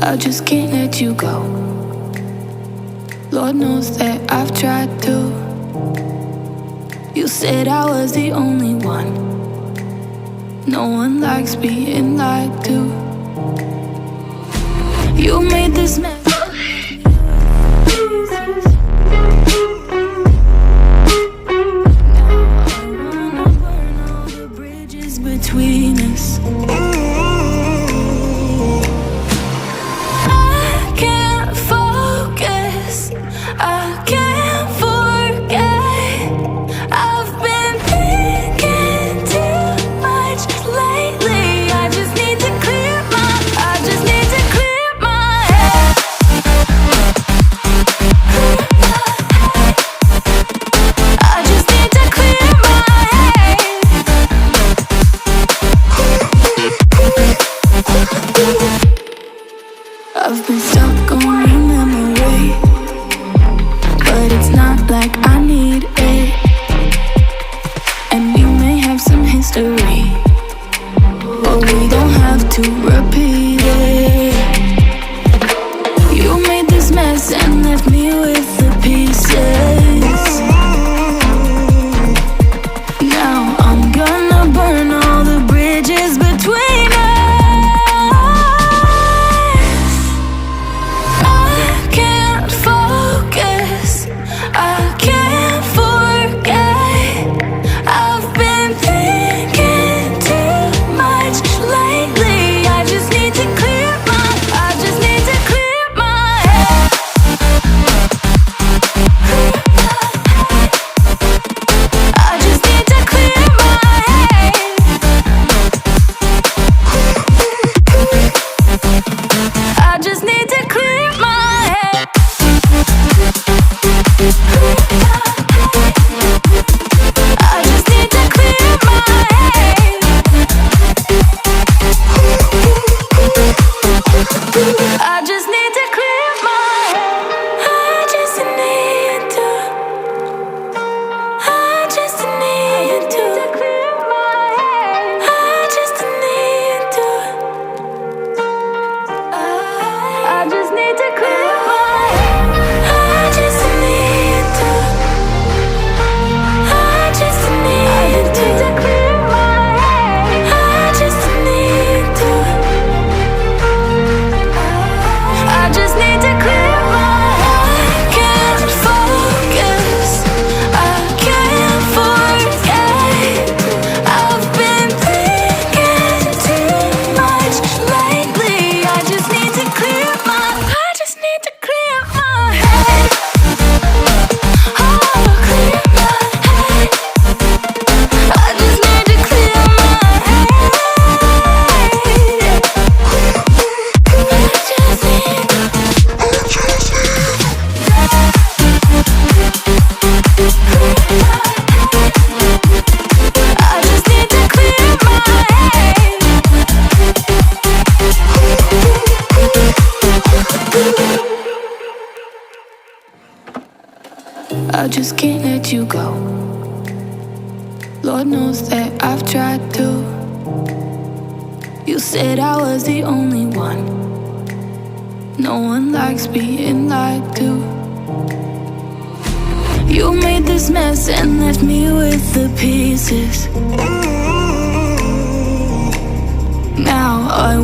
I just can't let you go. Lord knows that I've tried to. You said I was the only one. No one likes being lied to. You made this mess. Between us, I can't focus, I can't forget. I've been thinking too much lately. I just need to clear my head. I just need to clear my head. I've been stuck on your memory, but it's not like I need it. And we may have some history, but we don't have to repeat it. You made this mess and left me with the pieces. Now I'm gonna burn all the bridges between us. I just can't let you go. Lord knows that I've tried to. You said I was the only one. No one likes being lied to. You made this mess and left me with the pieces. Now I